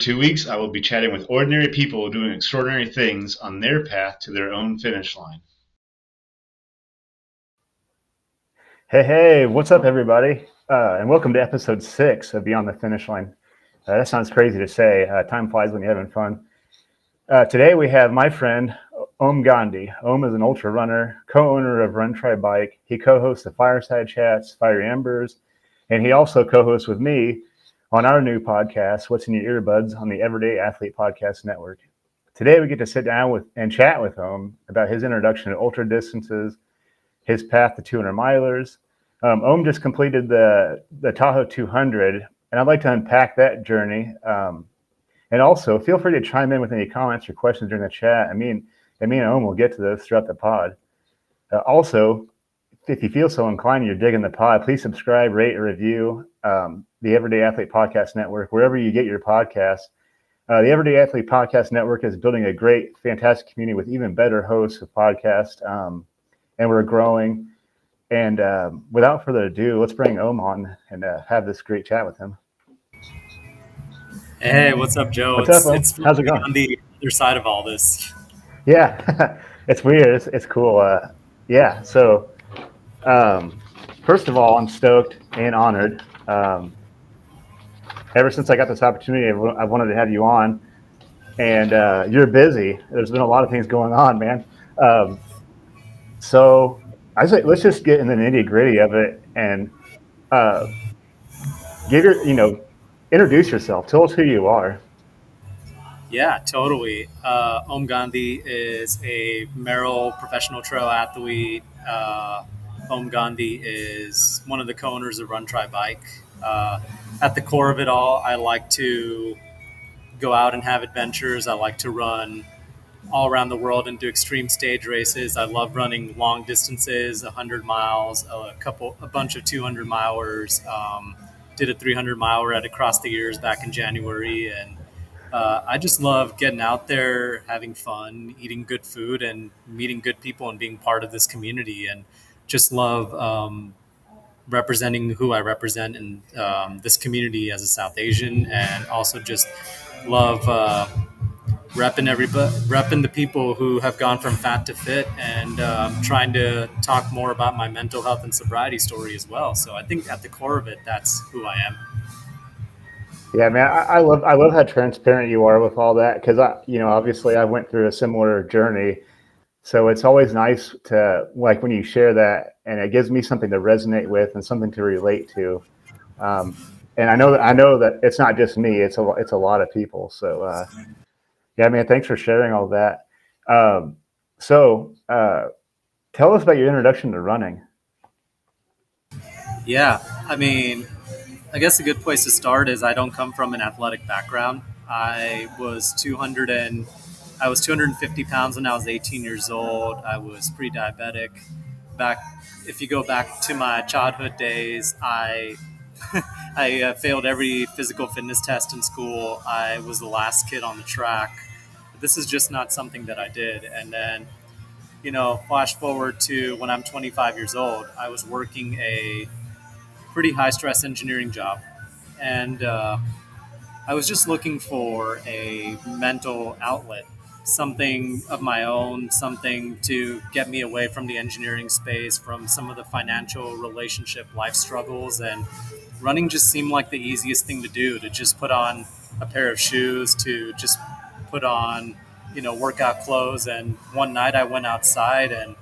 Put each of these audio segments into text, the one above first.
2 weeks, I will be chatting with ordinary people doing extraordinary things on their path to their own finish line. Hey, what's up, everybody? And welcome to episode 6 of Beyond the Finish Line. That sounds crazy to say. Time flies when you're having fun. Today we have my friend, Om Gandhi. Om is an ultra runner, co-owner of Run Try Bike. He co-hosts the Fireside Chats, Fiery Embers, and he also co-hosts with me on our new podcast, What's in Your Earbuds, on the Everyday Athlete Podcast Network. Today we get to sit down with and chat with Om about his introduction to ultra distances, his path to 200 milers. Om just completed the Tahoe 200, and I'd like to unpack that journey. And also, feel free to chime in with any comments or questions during the chat. Me and Om will get to those throughout the pod. Also, if you feel so inclined, you're digging the pod, please subscribe, rate, or review the Everyday Athlete Podcast Network, wherever you get your podcasts. The Everyday Athlete Podcast Network is building a great, fantastic community with even better hosts of podcasts, and we're growing. And without further ado, let's bring Om on and have this great chat with him. Hey, what's up, Joe? What's up, Om? It's How's it going? on the other side of all this. Yeah, it's weird. It's cool. Yeah. So, first of all, I'm stoked and honored. Ever since I got this opportunity, I wanted to have you on, and you're busy. There's been a lot of things going on, man. So I say let's just get in the nitty gritty of it and give introduce yourself. Tell us who you are. Yeah, totally. Om Gandhi is a Merrill professional trail athlete. Om Gandhi is one of the co-owners of Run Try Bike. At the core of it all, I like to go out and have adventures. I like to run all around the world and do extreme stage races. I love running long distances, 100 miles, a bunch of 200 milers. Did a 300 miler at Across the Years back in January, and I just love getting out there, having fun, eating good food, and meeting good people, and being part of this community. And just love representing who I represent in this community as a South Asian, and also just love repping the people who have gone from fat to fit, and trying to talk more about my mental health and sobriety story as well. So I think at the core of it, that's who I am. Yeah, man, I love how transparent you are with all that, because obviously I went through a similar journey, so it's always nice to, like, when you share that, and it gives me something to resonate with and something to relate to. And I know that it's not just me; it's a lot of people. So yeah, man, thanks for sharing all that. So tell us about your introduction to running. Yeah, I guess a good place to start is I don't come from an athletic background. I was 250 pounds when I was 18 years old. I was pre-diabetic. If you go back to my childhood days, I failed every physical fitness test in school. I was the last kid on the track. This is just not something that I did. And then, flash forward to when I'm 25 years old, I was working a pretty high stress engineering job. And I was just looking for a mental outlet, something of my own, something to get me away from the engineering space, from some of the financial relationship life struggles. And running just seemed like the easiest thing to do, to just put on a pair of shoes, to just put on, workout clothes. And one night I went outside and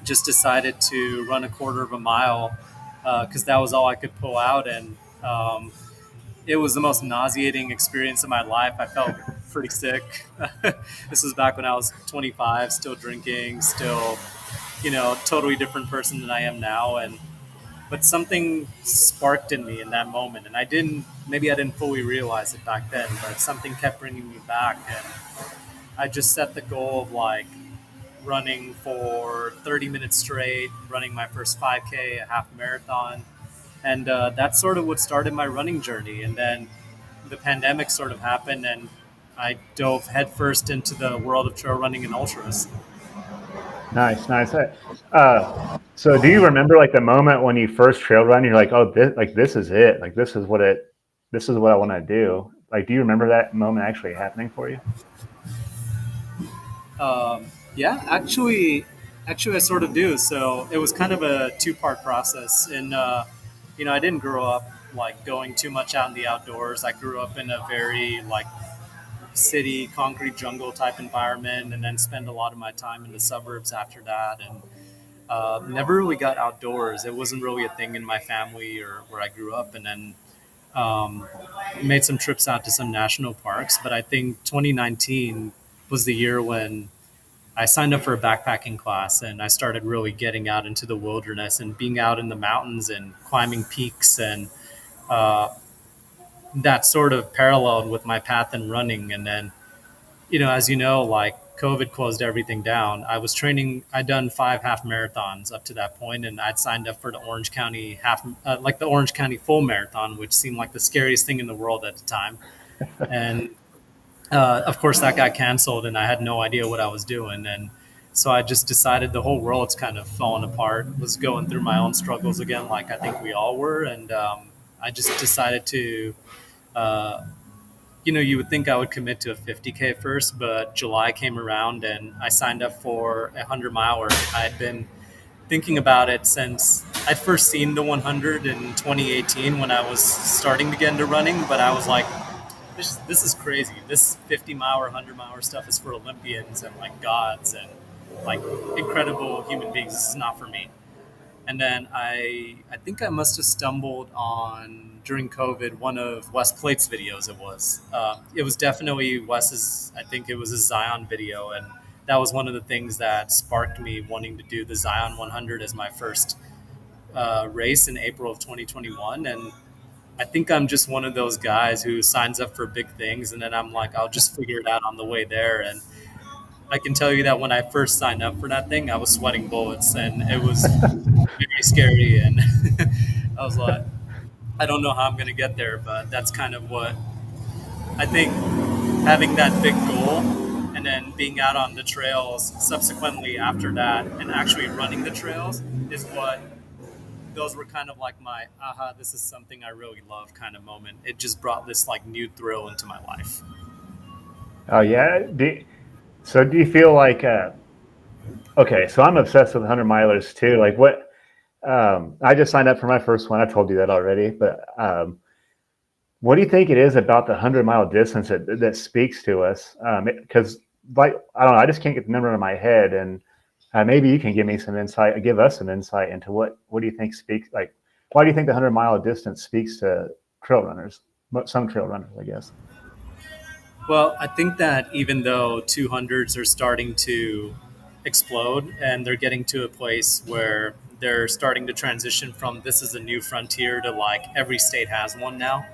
just decided to run a quarter of a mile, because that was all I could pull out. And it was the most nauseating experience of my life. I felt pretty sick. This was back when I was 25, still drinking, still, totally different person than I am now. But something sparked in me in that moment. And maybe I didn't fully realize it back then, but something kept bringing me back. And I just set the goal of running for 30 minutes straight, running my first 5K, a half marathon. And that's sort of what started my running journey. And then the pandemic sort of happened, and I dove headfirst into the world of trail running and ultras. Nice. So do you remember, like, the moment when you first trail run, you're like, oh, this is it. Like, this is what I want to do. Like, do you remember that moment actually happening for you? Um, yeah, actually, I sort of do. So it was kind of a two-part process. And I didn't grow up like going too much out in the outdoors. I grew up in a very like city, concrete jungle type environment, and then spend a lot of my time in the suburbs after that. And never really got outdoors. It wasn't really a thing in my family or where I grew up. And then um, made some trips out to some national parks. But I think 2019 was the year when I signed up for a backpacking class and I started really getting out into the wilderness and being out in the mountains and climbing peaks. And uh, that sort of paralleled with my path in running. And then, as you know, like COVID closed everything down. I was training, I'd done 5 half marathons up to that point, and I'd signed up for the Orange County like the Orange County full marathon, which seemed like the scariest thing in the world at the time. And of course, that got canceled, and I had no idea what I was doing. And so I just decided the whole world's kind of falling apart, was going through my own struggles again, like I think we all were. And I just decided to, uh, you would think I would commit to a 50K first, but July came around and I signed up for a 100 miler. I had been thinking about it since I'd first seen the 100 in 2018 when I was starting to get into running, but I was like, this is crazy. This 50 mile or 100 mile stuff is for Olympians and like gods and like incredible human beings. This is not for me. And then I think I must have stumbled on during COVID one of Wes Plate's videos. It was definitely Wes's. I think it was a Zion video, and that was one of the things that sparked me wanting to do the Zion 100 as my first race in April of 2021. And I think I'm just one of those guys who signs up for big things, and then I'm like, I'll just figure it out on the way there. And I can tell you that when I first signed up for that thing, I was sweating bullets, and it was very scary. And I was like, I don't know how I'm going to get there, but that's kind of what I think. Having that big goal and then being out on the trails subsequently after that and actually running the trails is what those were kind of like my aha, this is something I really love kind of moment. It just brought this like new thrill into my life. Oh yeah. So do you feel like okay? So I'm obsessed with 100 milers too. Like what? I just signed up for my first one. I told you that already. But what do you think it is about the 100 mile distance that speaks to us? Because like I don't know, I just can't get the number in my head, and maybe you can give me some insight, give us some insight into what do you think speaks like. Why do you think the 100 mile distance speaks to trail runners? Some trail runners, I guess. Well, I think that even though 200s are starting to explode and they're getting to a place where they're starting to transition from this is a new frontier to like every state has one now,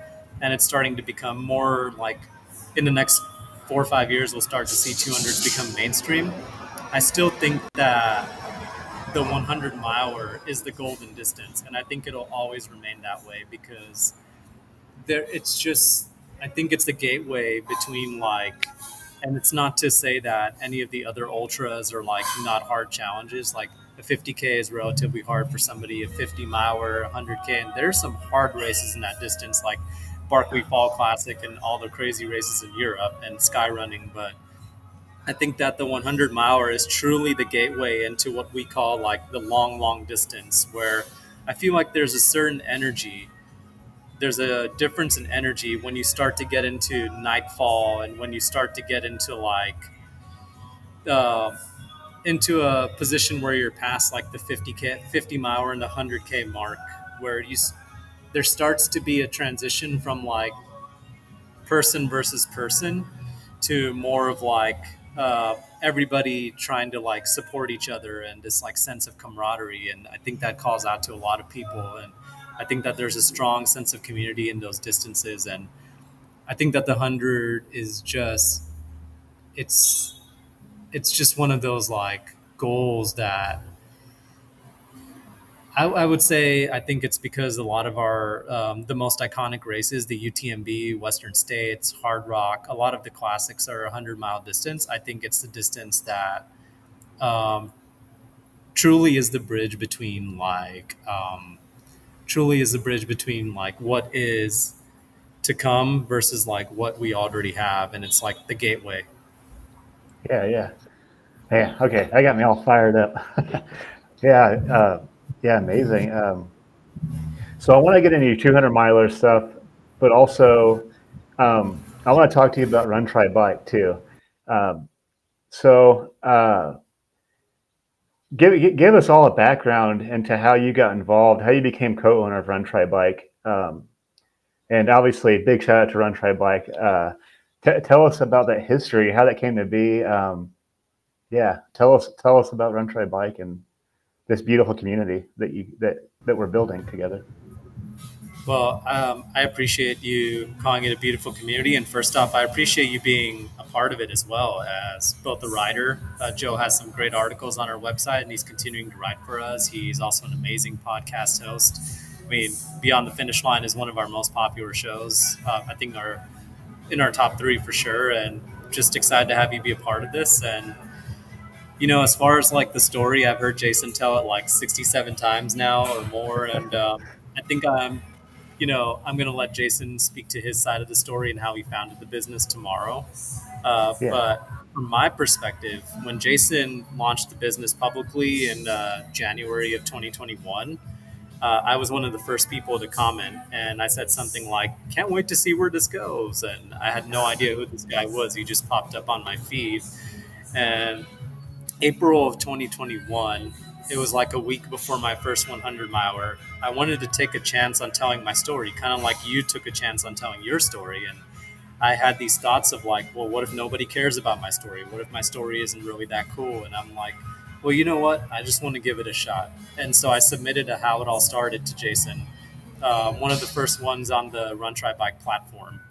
and it's starting to become more like in the next 4 or 5 years, we'll start to see 200s become mainstream. I still think that the 100 miler is the golden distance, and I think it'll always remain that way because it's just I think it's the gateway between like, and it's not to say that any of the other ultras are like not hard challenges. Like a 50K is relatively hard for somebody, a 50 mile or 100K, and there's some hard races in that distance, like Barkley Fall Classic and all the crazy races in Europe and sky running. But I think that the 100 miler is truly the gateway into what we call like the long distance, where I feel like there's a certain energy, there's a difference in energy when you start to get into nightfall and when you start to get into like uh, into a position where you're past like the 50 mile and the 100K mark, where there starts to be a transition from like person versus person to more of like everybody trying to like support each other and this like sense of camaraderie. And I think that calls out to a lot of people. And I think that there's a strong sense of community in those distances. And I think that the 100 is just it's it's just one of those like goals that I would say I think it's because a lot of our the most iconic races, the UTMB, Western States, Hard Rock, a lot of the classics are 100 mile distance. I think it's the distance that um, truly is the bridge between like what is to come versus like what we already have, and it's like the gateway. Yeah, yeah. Yeah, okay. That got me all fired up. Yeah, yeah, amazing. So I want to get into your 200 miler stuff, but also I want to talk to you about Run Try Bike too. Um, so give us all a background into how you got involved, how you became co-owner of Run Try Bike, and obviously big shout out to Run Try Bike. Tell us about that history, how that came to be. Yeah, tell us about Run Try Bike and this beautiful community that we're building together. Well, I appreciate you calling it a beautiful community. And first off, I appreciate you being a part of it as well as both a writer. Joe has some great articles on our website, and he's continuing to write for us. He's also an amazing podcast host. I mean, Beyond the Finish Line is one of our most popular shows. I think our in our top three for sure. And just excited to have you be a part of this. And as far as like the story, I've heard Jason tell it like 67 times now or more, and I think I'm going to let Jason speak to his side of the story and how he founded the business tomorrow. Yeah, But from my perspective, when Jason launched the business publicly in January of 2021, I was one of the first people to comment, and I said something like, "Can't wait to see where this goes." And I had no idea who this guy was. He just popped up on my feed, and April of 2021, it was like a week before my first 100 miler. I wanted to take a chance on telling my story, kind of like you took a chance on telling your story. And I had these thoughts of like, well, what if nobody cares about my story? What if my story isn't really that cool? And I'm like, well, you know what? I just want to give it a shot. And so I submitted a how it all started to Jason, one of the first ones on the Run Try Bike platform,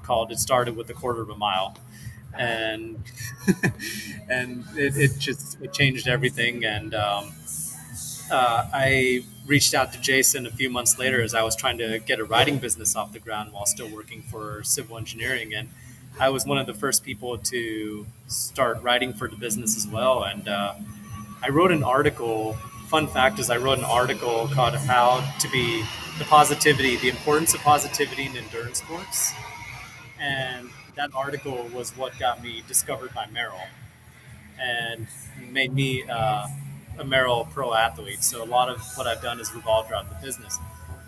called It Started with a Quarter of a Mile. And and it changed everything. And I reached out to Jason a few months later as I was trying to get a writing business off the ground while still working for civil engineering. And I was one of the first people to start writing for the business as well. And I wrote an article. Fun fact is, I wrote an article called "How to Be the Importance of Positivity in Endurance Sports." And that article was what got me discovered by Merrill and made me a Merrill pro athlete. So a lot of what I've done is revolved around the business.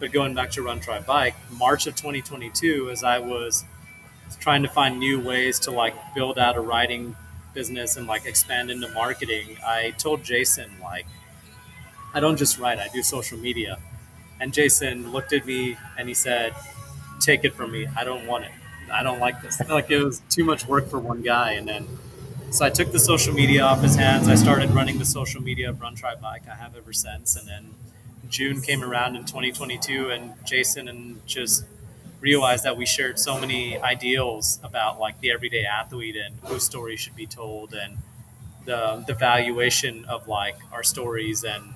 But going back to Run Try Bike, March of 2022, as I was trying to find new ways to like build out a writing business and like expand into marketing, I told Jason like, I don't just write, I do social media. And Jason looked at me and he said, "Take it from me, I don't want it. I don't like this." Like it was too much work for one guy. And then so I took the social media off his hands. I started running the social media of Run Try Bike. I have ever since. And then June came around in 2022, and Jason and just realized that we shared so many ideals about like the everyday athlete and whose story should be told, and the valuation of like our stories. And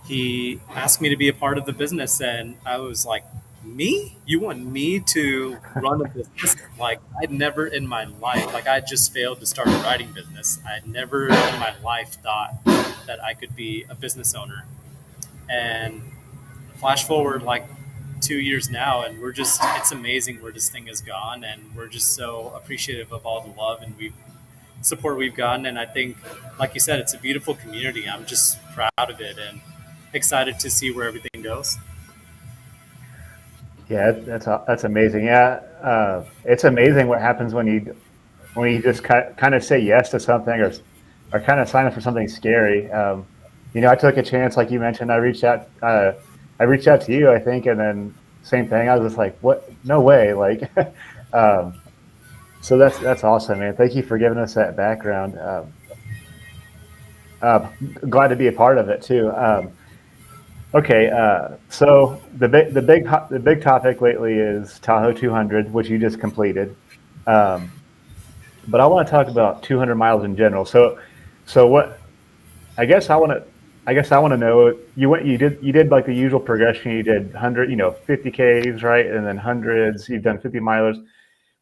he asked me to be a part of the business, and I was like, "Me? You want me to run a business?" Like I'd never in my life, like I just failed to start a writing business. I'd never in my life thought that I could be a business owner. And flash forward like 2 years now, and it's amazing where this thing has gone. And we're just so appreciative of all the love and support we've gotten. And I think, like you said, it's a beautiful community. I'm just proud of it and excited to see where everything goes. yeah, that's amazing. Yeah, it's amazing what happens when you just kind of say yes to something or kind of sign up for something scary. I took a chance, like you mentioned. I reached out to you, I think, and then same thing. I was just like, "What? No way!" Like, um, so that's awesome, man. Thank you for giving us that background. Uh, Glad to be a part of it too. Okay, so the big topic lately is Tahoe 200, which you just completed. Um, but I want to talk about 200 miles in general. So what? I guess I want to. I guess I want to know. You did like the usual progression. You did 100, 50 Ks, right, and then hundreds. You've done 50 milers.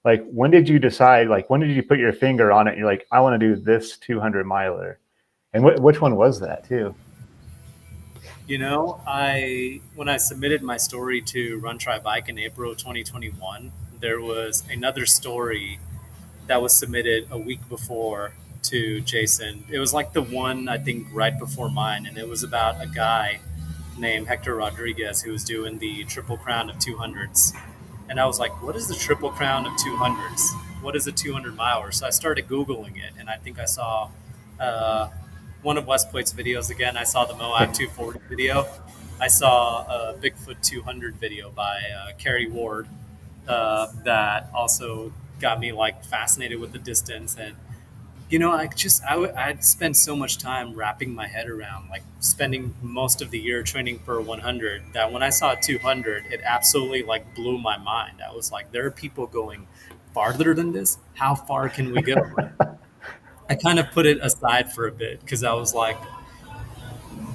Like, when did you decide? Like, when did you put your finger on it? And you're like, I want to do this 200 miler. And which one was that too? When I submitted my story to Run Try Bike in April of 2021, there was another story that was submitted a week before to Jason. It was like the one I think right before mine, and it was about a guy named Hector Rodriguez who was doing the Triple Crown of 200s. And I was like, what is the Triple Crown of 200s? What is a 200 miler? So I started Googling it, and I think I saw uh, one of West Plate's videos again. I saw the Moab 240 video. I saw a Bigfoot 200 video by Kerry Ward that also got me like fascinated with the distance. And I'd spend so much time wrapping my head around like spending most of the year training for 100 that when I saw 200, it absolutely like blew my mind. I was like, there are people going farther than this. How far can we go? I kind of put it aside for a bit because I was like,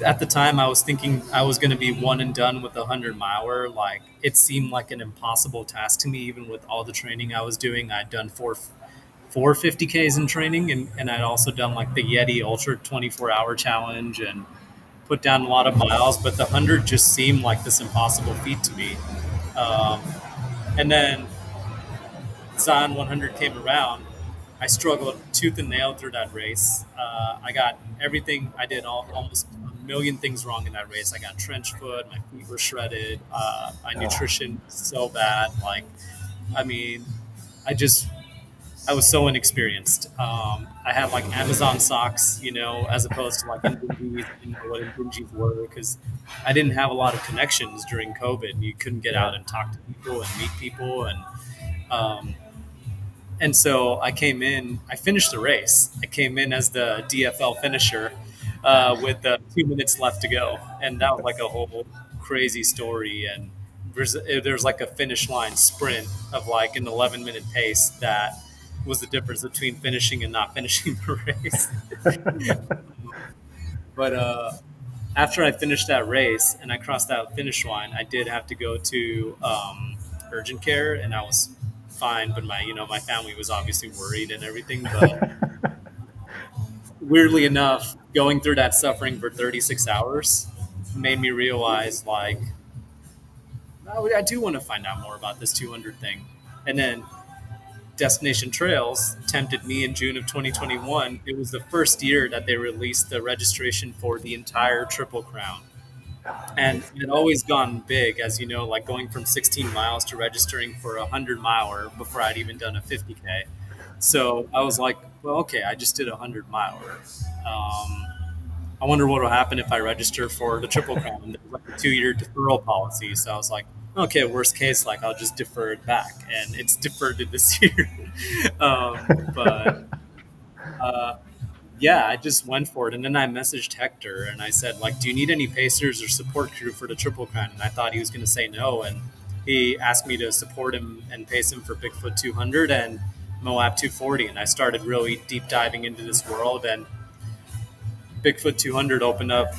at the time I was thinking I was going to be one and done with the 100 miler. Like it seemed like an impossible task to me, even with all the training I was doing. I'd done four 50Ks in training, and I'd also done like the Yeti Ultra 24-hour challenge and put down a lot of miles. But the 100 just seemed like this impossible feat to me. Um, and then Zion 100 came around. I struggled tooth and nail through that race. I got everything. I did almost a million things wrong in that race. I got trench foot. My feet were shredded. My nutrition was so bad. Like, I mean, I just I was so inexperienced. I had like Amazon socks, as opposed to like Invinjis. I didn't know what Invinjis were because I didn't have a lot of connections during COVID. And you couldn't get out Yeah. and talk to people and meet people, um, and so I came in. I finished the race. I came in as the DFL finisher with 2 minutes left to go, and that was like a whole crazy story. And there's like a finish line sprint of like an 11-minute pace that was the difference between finishing and not finishing the race. But after I finished that race and I crossed that finish line, I did have to go to urgent care, and I was fine. But my family was obviously worried and everything. But weirdly enough, going through that suffering for 36 hours made me realize like I do want to find out more about this 200 thing. And then Destination Trails tempted me in June of 2021. It was the first year that they released the registration for the entire Triple Crown. And it had always gone big, as you know, like going from 16 miles to registering for a 100 miler before I'd even done a 50K. So I was like, well, okay, I just did a 100 miler. I wonder what will happen if I register for the Triple Crown. And there's like a 2-year deferral policy. So I was like, okay, worst case, like I'll just defer it back. And it's deferred to this year. But yeah, I just went for it. And then I messaged Hector and I said, like, do you need any pacers or support crew for the Triple Crown? And I thought he was going to say no. And he asked me to support him and pace him for Bigfoot 200 and Moab 240. And I started really deep diving into this world. And Bigfoot 200 opened up,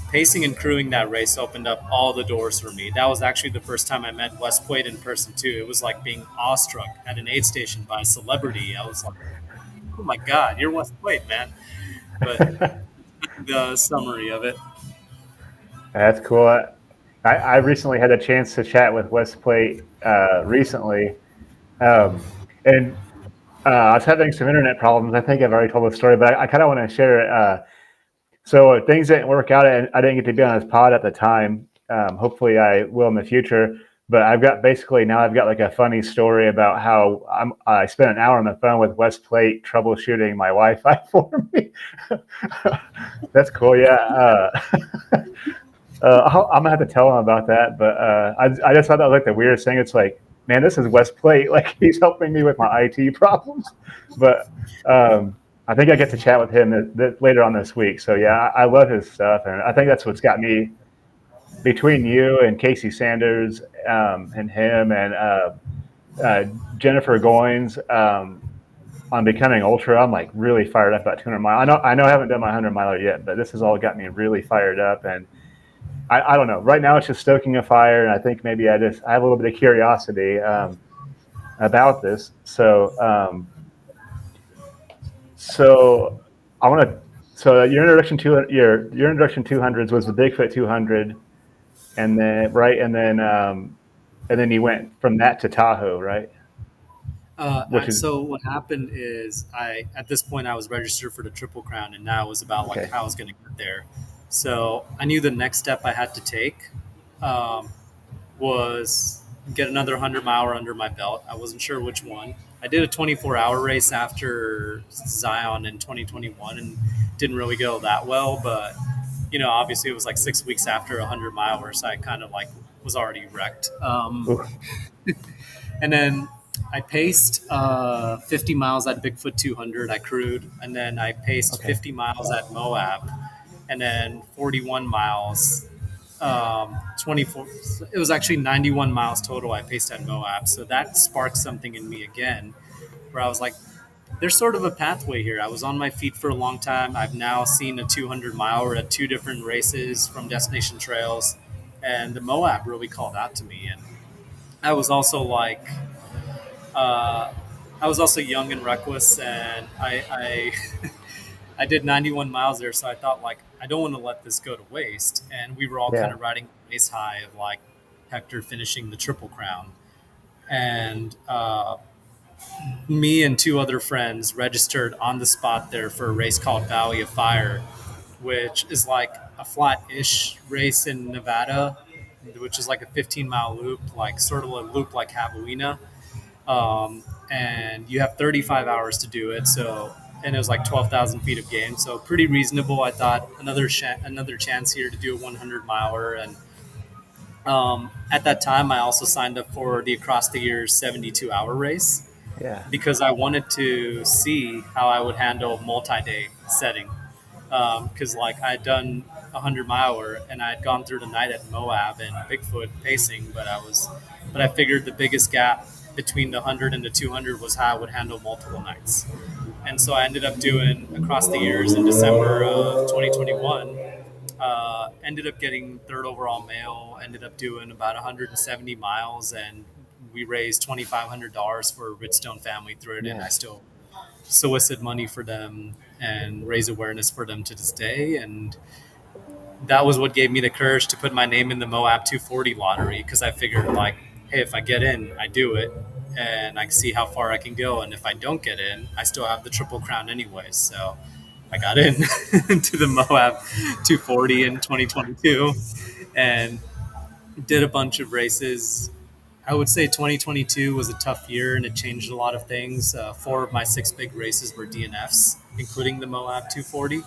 pacing and crewing that race opened up all the doors for me. That was actually the first time I met West Plate in person, too. It was like being awestruck at an aid station by a celebrity. I was like, oh my God, you're West Plate, man. But the summary of it. That's cool. I recently had a chance to chat with West Plate recently, and I was having some internet problems. I think I've already told the story, but I kind of want to share it. So things didn't work out, and I didn't get to be on his pod at the time. Hopefully, I will in the future. But I've got like a funny story about how I spent an hour on the phone with West Plate troubleshooting my Wi-Fi for me. That's cool. Yeah. I'm gonna have to tell him about that. But I just thought that was like the weirdest thing. It's like, man, this is West Plate. Like he's helping me with my IT problems. But I think I get to chat with him later on this week. So yeah, I love his stuff, and I think that's what's got me between you and Casey Sanders and him and Jennifer Goins on becoming ultra. I'm like really fired up about 200 miles. I know I haven't done my 100 miler yet, but this has all got me really fired up. And I don't know. Right now, it's just stoking a fire, and I think maybe I have a little bit of curiosity about this. So I want to So your introduction 200s was the Bigfoot 200, and then right, and then you went from that to Tahoe, right? Which is So what happened is I at this point I was registered for the Triple Crown, and now it was about like okay. how I was going to get there. So I knew the next step I had to take um, was get another 100 miler under my belt. I wasn't sure which one. I did a 24-hour race after Zion in 2021 and didn't really go that well, but obviously it was like 6 weeks after a 100 miler, so I kind of like was already wrecked. Ooh, And then I paced 50 miles at Bigfoot 200. I crewed, and then I paced okay. 50 miles at Moab, and then 41 miles 24. It was actually 91 miles total I paced at Moab. So that sparked something in me again, where I was like, there's sort of a pathway here. I was on my feet for a long time. I've now seen a 200 miler at two different races from Destination Trails, and the Moab really called out to me. And I was also like, uh, I was also young and reckless, and I did 91 miles there, so I thought like I don't want to let this go to waste. And we were all kind Yeah. of riding the race high of like Hector finishing the Triple Crown, and me and two other friends registered on the spot there for a race called Valley of Fire, which is like a flat-ish race in Nevada, which is like a 15-mile loop, like sort of a loop like Javelina, and you have 35 hours to do it. So, and it was like 12,000 feet of game, so pretty reasonable. I thought another chance here to do a 100 miler, and at that time, I also signed up for the Across the Years 72-hour race Yeah. because I wanted to see how I would handle multi-day setting. Because like I had done a 100 miler and I had gone through the night at Moab and Bigfoot pacing, but I figured the biggest gap between the 100 and the 200 was how I would handle multiple nights. And so I ended up doing Across the Years in December of 2021. Ended up getting third overall male. Ended up doing about 170 miles, and we raised $2,500 for a Ridgestone family through it. And I Yeah. still solicit money for them and raise awareness for them to this day. And that was what gave me the courage to put my name in the Moab 240 lottery, because I figured like, hey, if I get in, I do it, and I see how far I can go. And if I don't get in, I still have the Triple Crown anyways. So I got in to the Moab 240 in 2022 and did a bunch of races. I would say 2022 was a tough year and it changed a lot of things. Four of my six big races were DNFs, including the Moab 240.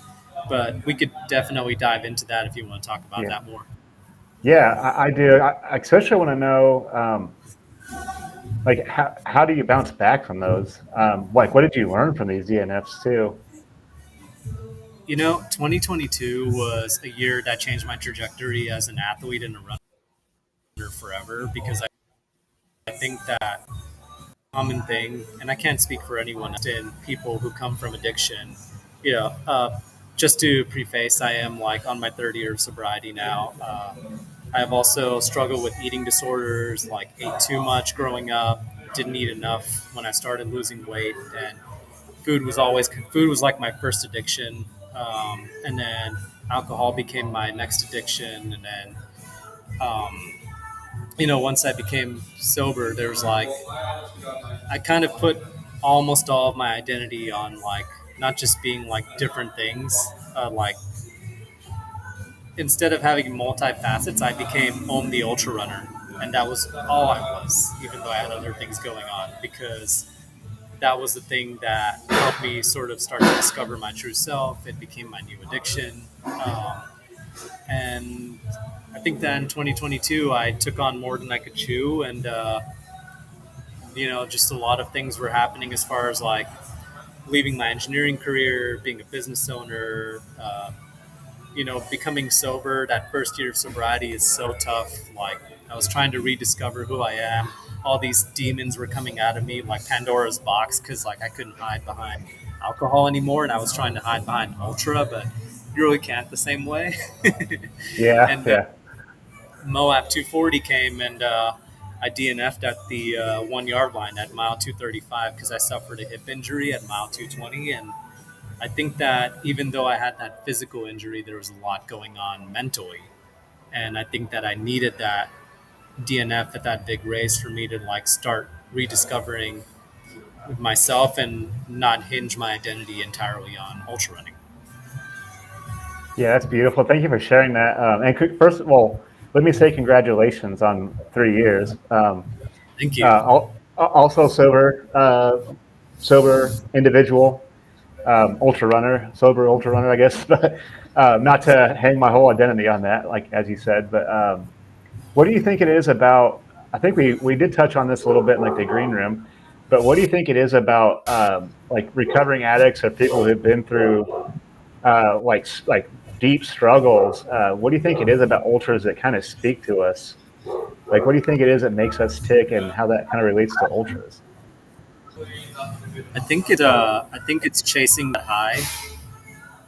But we could definitely dive into that if you want to talk about Yeah. that more. Yeah, I do. I especially want to know, like, how do you bounce back from those? Like, what did you learn from these DNFs too? 2022 was a year that changed my trajectory as an athlete and a runner forever, because I think that common thing, and I can't speak for anyone in people who come from addiction, you know, uh, just to preface, I am like on my third year of sobriety now. I've also struggled with eating disorders, like ate too much growing up, didn't eat enough when I started losing weight, and food was like my first addiction, and then alcohol became my next addiction, and then once I became sober, there was like I kind of put almost all of my identity on like not just being like different things, like instead of having multi-facets, I became Om the Ultra Runner. And that was all I was, even though I had other things going on, because that was the thing that helped me sort of start to discover my true self. It became my new addiction. And I think that in 2022, I took on more than I could chew. And, just a lot of things were happening as far as like leaving my engineering career, being a business owner, becoming sober. That first year of sobriety is so tough. Like I was trying to rediscover who I am. All these demons were coming out of me like Pandora's box, because like I couldn't hide behind alcohol anymore, and I was trying to hide behind Ultra, but you really can't the same way. Yeah, And then yeah, Moab 240 came, and I DNF'd at the 1 yard line at mile 235 because I suffered a hip injury at mile 220, and I think that even though I had that physical injury, there was a lot going on mentally. And I think that I needed that DNF at that big race for me to like start rediscovering myself and not hinge my identity entirely on ultra running. Yeah, that's beautiful. Thank you for sharing that. First of all, let me say congratulations on 3 years. Thank you. Also sober individual, ultra runner, sober ultra runner, I guess. But not to hang my whole identity on that, like as you said. But what do you think it is about? I think we did touch on this a little bit in like the green room, but what do you think it is about like recovering addicts or people who've been through like deep struggles? What do you think it is about ultras that kind of speak to us? Like, what do you think it is that makes us tick, and how that kind of relates to ultras? I think it's chasing the high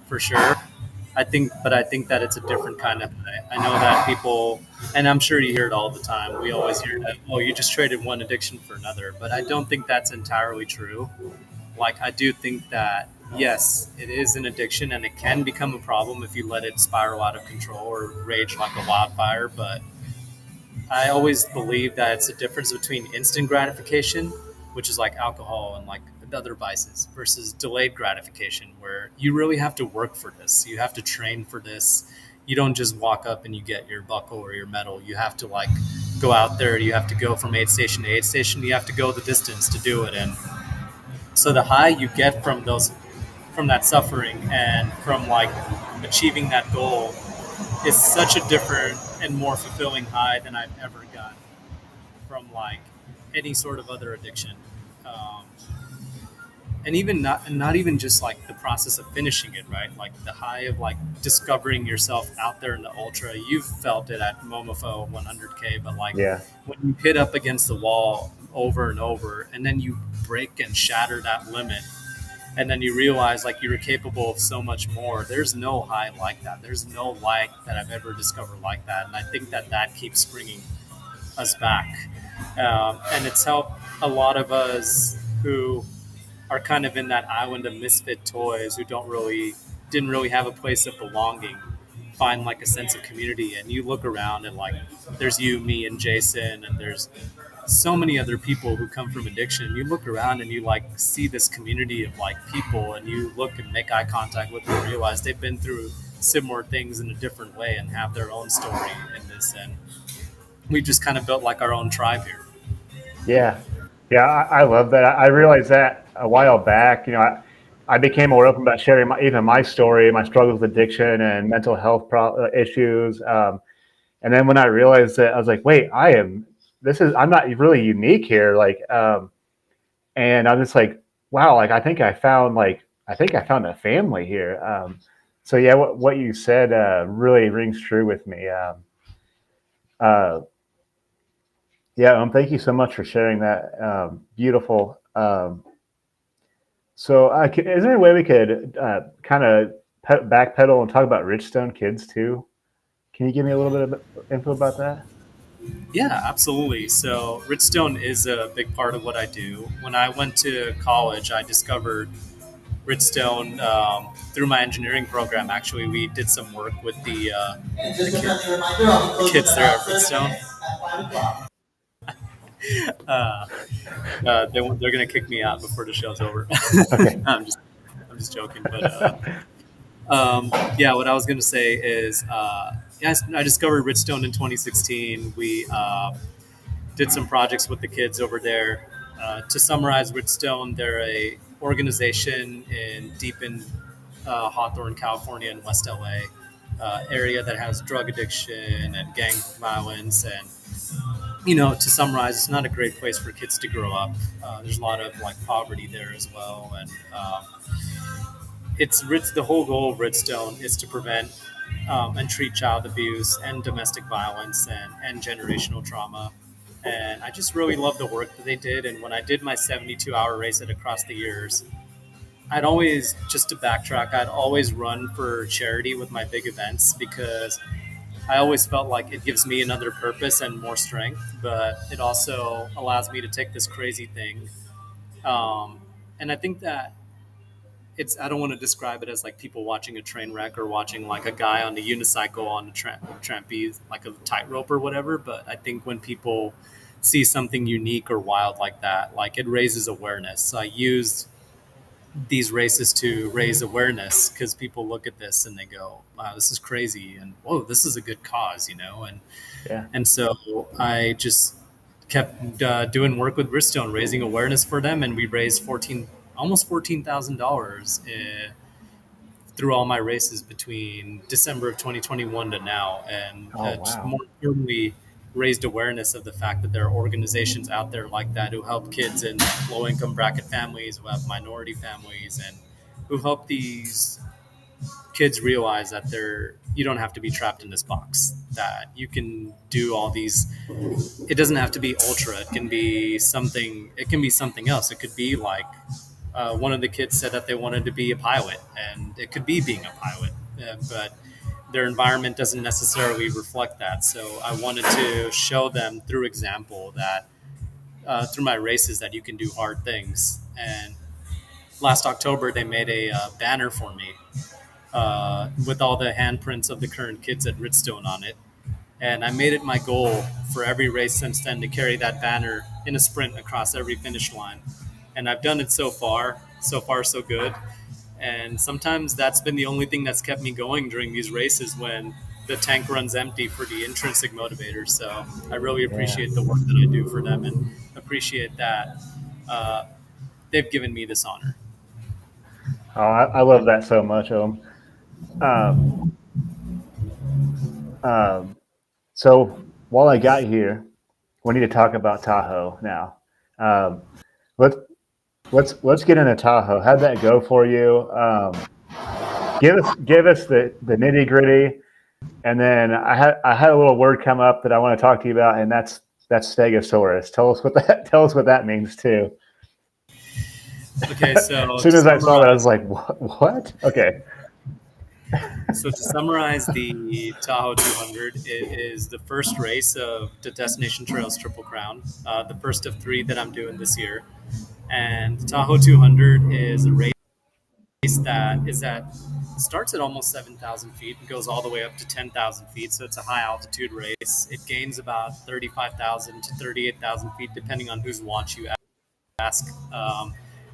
for sure. I think that it's a different kind of high. I know that people, and I'm sure you hear it all the time. We always hear that, oh, you just traded one addiction for another, but I don't think that's entirely true. Like, I do think that yes, it is an addiction, and it can become a problem if you let it spiral out of control or rage like a wildfire. But I always believe that it's a difference between instant gratification, which is like alcohol and like other vices, versus delayed gratification, where you really have to work for this. You have to train for this. You don't just walk up and you get your buckle or your medal. You have to like go out there. You have to go from aid station to aid station. You have to go the distance to do it. And so the high you get from those, from that suffering and from like achieving that goal is such a different and more fulfilling high than I've ever gotten from like any sort of other addiction. Um, and even not even just like the process of finishing it, right? Like the high of like discovering yourself out there in the ultra. You've felt it at Momofo 100K, but like Yeah, when you hit up against the wall over and over, and then you break and shatter that limit, and then you realize like you're capable of so much more. There's no high like that. There's no light that I've ever discovered like that, and I think that that keeps bringing us back. And it's helped a lot of us who are kind of in that island of misfit toys who don't really didn't really have a place of belonging find like a sense of community. And you look around and like there's you, me, and Jason, and there's so many other people who come from addiction. You look around and you like see this community of like people, and you look and make eye contact with them and realize they've been through similar things in a different way and have their own story in this. And we just kind of built like our own tribe here. yeah, yeah. I love that. I realized that a while back. I became more open about sharing even my story, my struggles with addiction and mental health issues. And then when I realized that, I was like, wait, I'm not really unique here. And I'm just like, wow, like I think I found a family here. So yeah, what you said really rings true with me. Uh, yeah, thank you so much for sharing that. Beautiful. Is there a way we could kind of backpedal and talk about Richstone Kids too? Can you give me a little bit of info about that? Yeah, absolutely. So Richstone is a big part of what I do. When I went to college, I discovered Richstone through my engineering program. Actually, we did some work with the kids there at Richstone. Uh, they're gonna kick me out before the show's over. Okay. I'm just I'm just joking, but yeah, what I was gonna say is, yes, I discovered Richstone in 2016. We did some projects with the kids over there. To summarize, Richstone, they're a organization in deep in Hawthorne, California, and West LA area that has drug addiction and gang violence. And to summarize, it's not a great place for kids to grow up. There's a lot of like poverty there as well, and the whole goal of Redstone is to prevent and treat child abuse and domestic violence and generational trauma. And I just really love the work that they did. And when I did my 72-hour race it across the years, I'd always, just to backtrack, I'd always run for charity with my big events because I always felt like it gives me another purpose and more strength, but it also allows me to take this crazy thing. And I think that it's I don't want to describe it as like people watching a train wreck or watching like a guy on a unicycle on a trapeze, like a tightrope or whatever. But I think when people see something unique or wild like that, like it raises awareness. So I used these races to raise awareness because people look at this and they go, "Wow, this is crazy," and "Whoa, this is a good cause," you know. Yeah. And so I just kept doing work with Bristone, raising awareness for them, and we raised almost $14,000 through all my races between December of 2021 to now, and Oh, just wow. more importantly, raised awareness of the fact that there are organizations out there like that who help kids in low income bracket families, who have minority families, and who help these kids realize that you don't have to be trapped in this box, that you can do all these. It doesn't have to be ultra. It can be something else. It could be like one of the kids said that they wanted to be a pilot, and it could be being a pilot, but their environment doesn't necessarily reflect that. So I wanted to show them through example that through my races that you can do hard things. And last October they made a banner for me with all the handprints of the current kids at Ridgestone on it. And I made it my goal for every race since then to carry that banner in a sprint across every finish line. And I've done it so far. So far, so good. And sometimes that's been the only thing that's kept me going during these races when the tank runs empty for the intrinsic motivator. So I really Yeah. appreciate the work that I do for them and appreciate that uh, they've given me this honor. Oh, I love that so much, Um, um, so while I got here, we need to talk about Tahoe now. Um, let's let's get into Tahoe. How'd that go for you? Give us the nitty gritty, and then I had a little word come up that I want to talk to you about, and that's Stegosaurus. Tell us what that means too. Okay, As so soon to as I saw that, I was summarize, like, what? Okay. the Tahoe 200, it is the first race of the Destination Trails Triple Crown, the first of three that I'm doing this year. And the Tahoe 200 is a race that starts at almost 7,000 feet and goes all the way up to 10,000 feet. So it's a high altitude race. It gains about 35,000 to 38,000 feet, depending on whose watch you ask.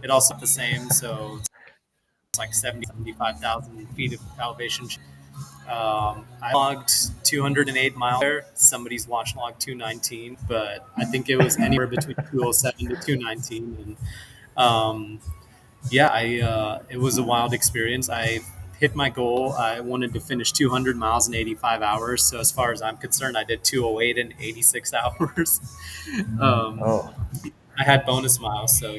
It also the same, so it's like 75,000 feet of elevation. I logged 208 miles there. Somebody's watch logged 219, but I think it was anywhere between 207 to 219. And yeah, it was a wild experience. I hit my goal. I wanted to finish 200 miles in 85 hours. So as far as I'm concerned, I did 208 in 86 hours. um, Oh, I had bonus miles, so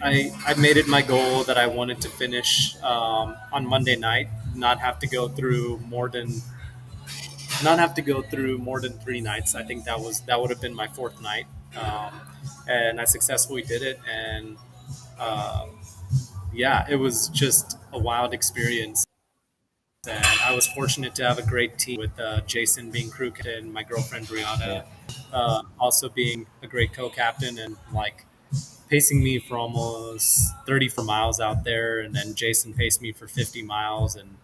I, I made it my goal that I wanted to finish on Monday night, not have to go through more than 3 nights. I think that would have been my fourth night, and I successfully did it. And uh, yeah, it was just a wild experience. And I was fortunate to have a great team with Jason being crew captain, my girlfriend Brianna yeah. also being a great co-captain, and like pacing me for almost 34 miles out there, and then Jason paced me for 50 miles. And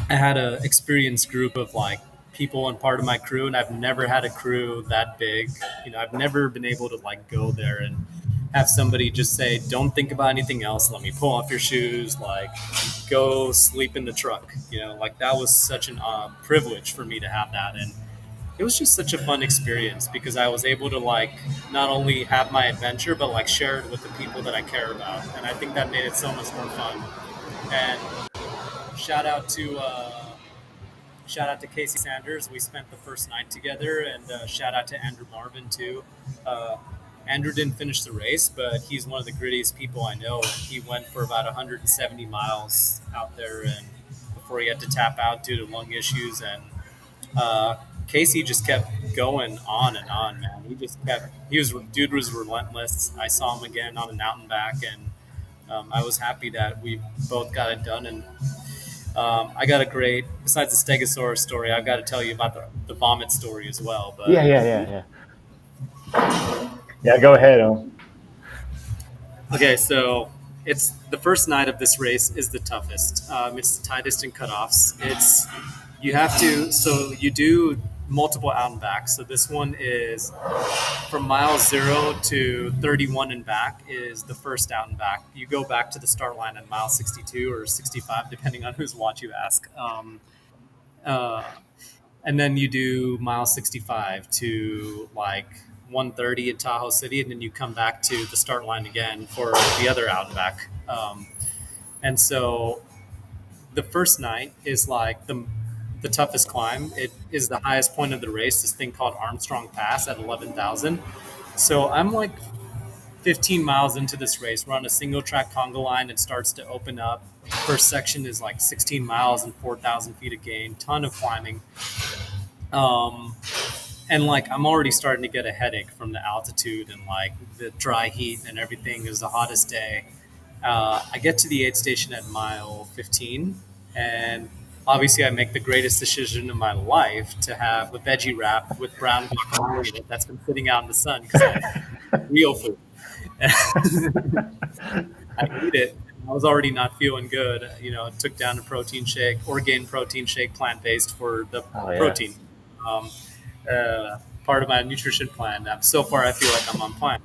I had an experienced group of like people and part of my crew, and I've never had a crew that big. I've never been able to like go there and have somebody just say, "Don't think about anything else. Let me pull off your shoes. Like, go sleep in the truck." Like that was such an privilege for me to have that, and it was just such a fun experience because I was able to like not only have my adventure but like share it with the people that I care about, and I think that made it so much more fun. And shout out to Casey Sanders. We spent the first night together, and shout out to Andrew Marvin too. Uh, Andrew didn't finish the race, but he's one of the grittiest people I know. He went for about 170 miles out there, and before he had to tap out due to lung issues. And uh, Casey just kept going on and on, man. Dude was relentless. I saw him again on a mountain back, and I was happy that we both got it done. And I got besides the Stegosaurus story, I've got to tell you about the vomit story as well. But Yeah. Go ahead. Okay, so it's the first night of this race is the toughest. It's the tightest in cutoffs. It's you have to so you do multiple out and back. So this one is from mile 0 to 31 and back is the first out and back. You go back to the start line at mile 62 or 65, depending on whose watch you ask. Uh, and then you do mile 65 to like 130 at Tahoe City, and then you come back to the start line again for the other out and back. And so the first night is like the toughest climb. It is the highest point of the race. This thing called Armstrong Pass at 11,000. So I'm like 15 miles into this race. We're on a single track conga line. It starts to open up. First section is like 16 miles and 4,000 feet of gain. Ton of climbing. Um, and like I'm already starting to get a headache from the altitude and like the dry heat and everything. Is the hottest day. I get to the aid station at mile 15, and obviously I make the greatest decision of my life to have a veggie wrap with brown guacamole that's been sitting out in the sun because I real food. I ate it. I was already not feeling good. Took down a protein shake, Orgain protein shake, plant based for the Oh yeah. protein. Um, Part of my nutrition plan. So far, I feel like I'm on plan,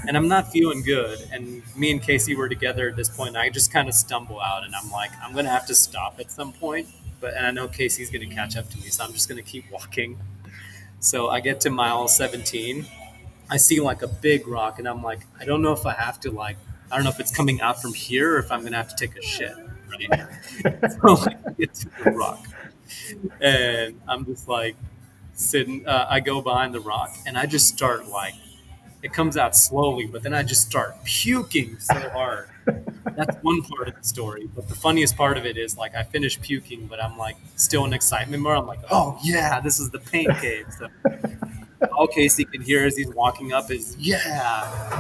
and I'm not feeling good. And me and Casey were together at this point. And I just kind of stumble out, and I'm like, I'm gonna have to stop at some point. And I know Casey's gonna catch up to me, so I'm just gonna keep walking. So I get to mile 17. I see like a big rock, and I'm like, I don't know if I have to like, I don't know if it's coming out from here or if I'm gonna have to take a shit. Right. So like, it's a rock, and I'm just like sitting. I go behind the rock, and I just start like, it comes out slowly, but then I just start puking so hard. That's one part of the story. But the funniest part of it is like I finish puking, but I'm like still in excitement mode. I'm like, oh yeah, this is the pain cave. So all Casey can hear as he's walking up is yeah,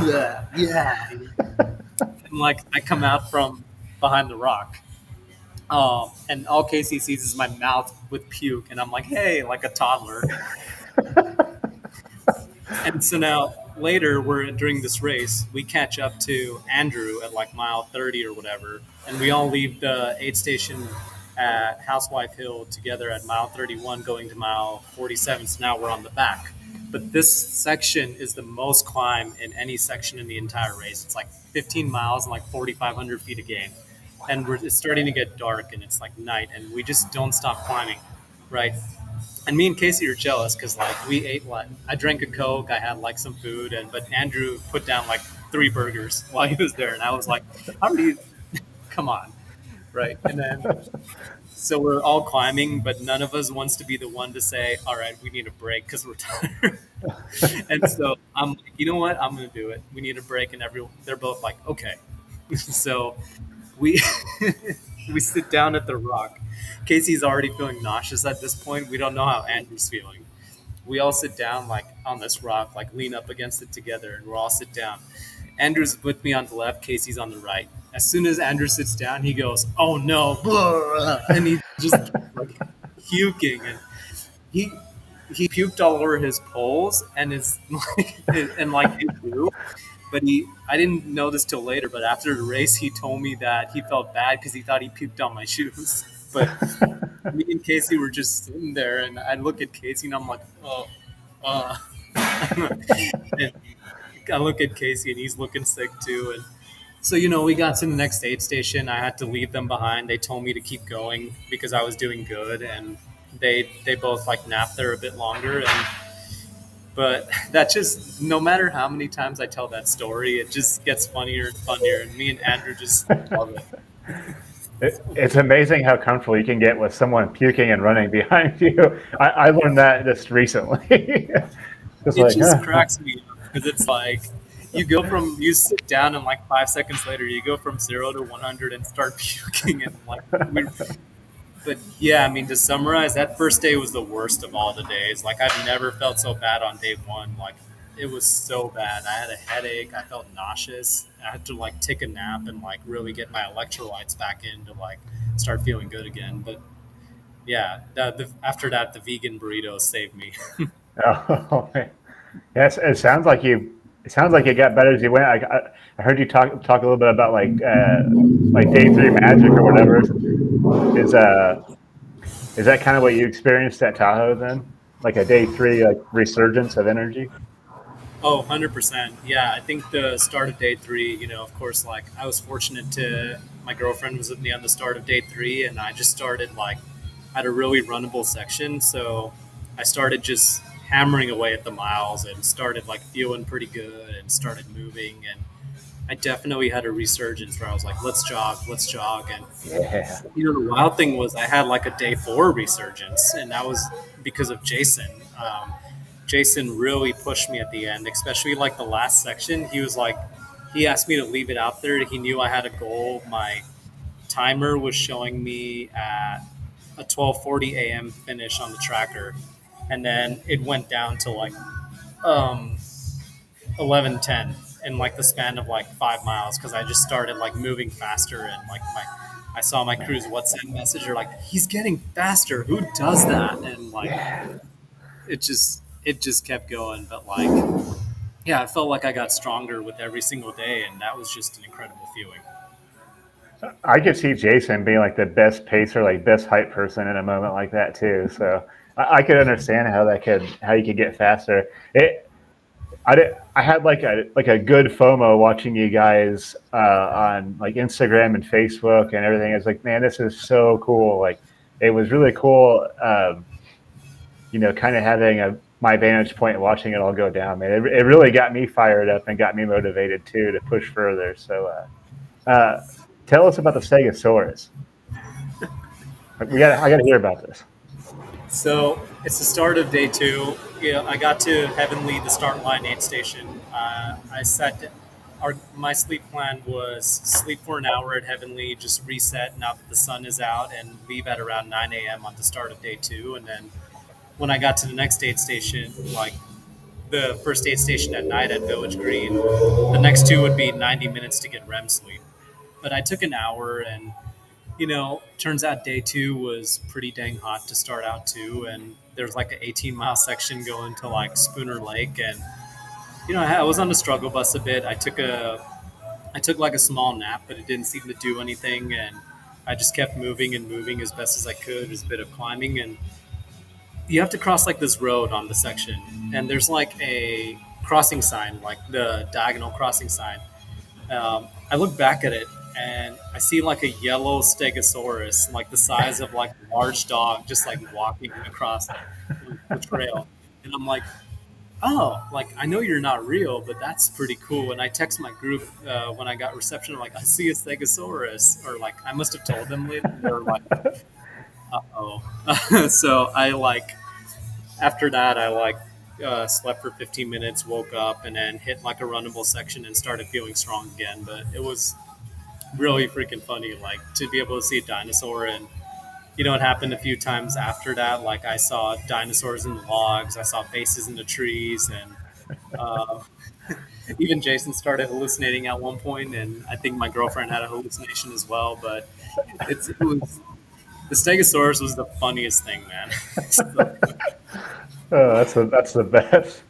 yeah, yeah. And like I come out from behind the rock. And all Casey sees is my mouth with puke, and I'm like, hey, like a toddler. And so now later, we're during this race, we catch up to Andrew at like mile 30 or whatever, and we all leave the aid station at Housewife Hill together at mile 31, going to mile 47. So now we're on the back. But this section is the most climb in any section in the entire race. It's like 15 miles and like 4,500 feet of gain. And it's starting to get dark, and it's like night, and we just don't stop climbing, right? And me and Casey are jealous because like we ate like I drank a Coke, I had like some food, and but Andrew put down like 3 burgers while he was there, and I was like, how do you? Come on, right? And then so we're all climbing, but none of us wants to be the one to say, all right, we need a break because we're tired. And so I'm like, you know what? I'm gonna do it. We need a break, and they're both like, okay. So we we sit down at the rock. Casey's already feeling nauseous at this point. We don't know how Andrew's feeling. We all sit down like on this rock, like lean up against it together, and we're all sit down. Andrew's with me on the left, Casey's on the right. As soon as Andrew sits down, he goes, "Oh no!" And he just like puking, and he he puked all over his poles and his like his boot. But I didn't know this till later. But after the race, he told me that he felt bad because he thought he puked on my shoes. But me and Casey were just sitting there, and I look at Casey and I'm like, oh, uh. And I look at Casey and he's looking sick too. And so, we got to the next aid station. I had to leave them behind. They told me to keep going because I was doing good, and they both like napped there a bit longer. But that just, no matter how many times I tell that story, it just gets funnier and funnier. And me and Andrew just love it. It's amazing how comfortable you can get with someone puking and running behind you. I learned that just recently. Just It like, just cracks me up because it's like you sit down and like 5 seconds later you go from 0 to 100 and start puking and like but yeah, I mean, to summarize, that first day was the worst of all the days. Like I've never felt so bad on day one. Like it was so bad. I had a headache. I felt nauseous. I had to like take a nap and like really get my electrolytes back in to like start feeling good again. But yeah, after that, the vegan burritos saved me. oh, man. Yes, it sounds like it sounds like it got better as you went. I heard you talk a little bit about like day three magic or whatever. Is uh is that kind of what you experienced at Tahoe then? Like a day three like resurgence of energy? Oh, 100%. Yeah, I think the start of day three, of course, like I was fortunate to, my girlfriend was with me on the start of day three, and I just started like at a really runnable section. So I started just hammering away at the miles and started like feeling pretty good and started moving. And I definitely had a resurgence where I was like, let's jog, let's jog. And Yeah. the wild thing was I had like a day four resurgence, and that was because of Jason. Jason really pushed me at the end, especially like the last section. He was like, he asked me to leave it out there. He knew I had a goal. My timer was showing me at a 12:40 a.m. finish on the tracker, and then it went down to like 11:10 in like the span of like 5 miles because I just started like moving faster and like my I saw my crew's WhatsApp message. They're like, he's getting faster. Who does that? And like Yeah. it just kept going. But like yeah, I felt like I got stronger with every single day, and that was just an incredible feeling. I could see Jason being like the best pacer, like best hype person in a moment like that too. So I could understand how you could get faster. I had like a good FOMO watching you guys on like Instagram and Facebook and everything. It's like, man, this is so cool. Like it was really cool. Kind of having my vantage point watching it all go down, man. It really got me fired up and got me motivated too to push further. So, tell us about the Stegosaurus. I got to hear about this. So it's the start of day two. I got to Heavenly, the start line aid station. I set my sleep plan was sleep for an hour at Heavenly, just reset now that the sun is out, and leave at around 9 a.m. on the start of day two. And then when I got to the next aid station, like the first aid station at night at Village Green, the next two would be 90 minutes to get REM sleep. But I took an hour, and turns out day two was pretty dang hot to start out too, and there's like an 18-mile section going to like Spooner Lake, and I was on the struggle bus a bit. I took like a small nap, but it didn't seem to do anything, and I just kept moving and moving as best as I could. There's a bit of climbing, and you have to cross like this road on the section, and there's like a crossing sign, like the diagonal crossing sign. I look back at it and I see like a yellow stegosaurus, like the size of like a large dog, just like walking across the trail. And I'm like, oh, like I know you're not real, but that's pretty cool. And I text my group when I got reception, I'm like, I see a stegosaurus, or like I must have told them later. They're like, uh oh. So I like after that, I like slept for 15 minutes, woke up, and then hit like a runnable section and started feeling strong again. But it was really freaking funny, like to be able to see a dinosaur. And it happened a few times after that. Like I saw dinosaurs in the logs, I saw faces in the trees, and uh, even Jason started hallucinating at one point, and I think my girlfriend had a hallucination as well. But it was the Stegosaurus was the funniest thing, man. So, Oh, that's the best.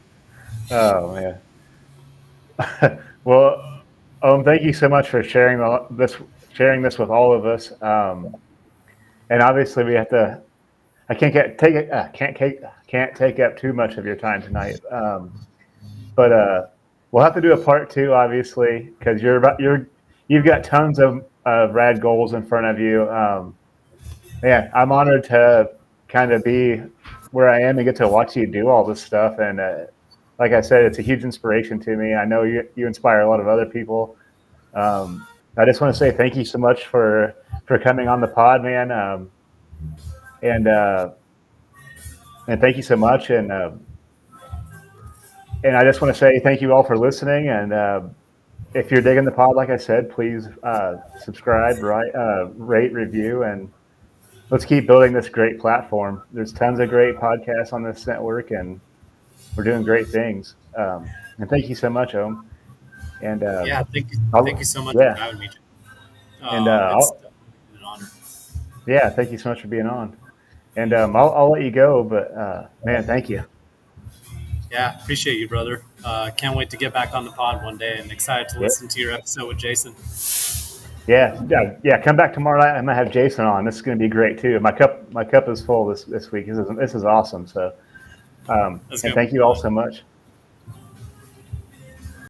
Oh man. Well, thank you so much for sharing this with all of us. And obviously, we have to. I can't get take it. Can't take up too much of your time tonight. But we'll have to do a part two, obviously, because you've got tons of rad goals in front of you. Man, I'm honored to kind of be where I am and get to watch you do all this stuff. And like I said, it's a huge inspiration to me. I know you inspire a lot of other people. I just want to say thank you so much for coming on the pod, man. And and thank you so much. And I just want to say thank you all for listening. And if you're digging the pod, like I said, please subscribe, rate, review, and let's keep building this great platform. There's tons of great podcasts on this network, and we're doing great things. And thank you so much, Om. And yeah, thank you so much for yeah, having me. and It's definitely an honor. yeah, thank you so much for being on. And I'll let you go, but man, thank you. Yeah, appreciate you, brother. Can't wait to get back on the pod one day, and excited to Yeah. listen to your episode with Jason. Yeah. Come back tomorrow night. I'm gonna have Jason on. This is gonna be great too. My cup is full this week. This is awesome. So, That's and gonna thank be you all fun. so much.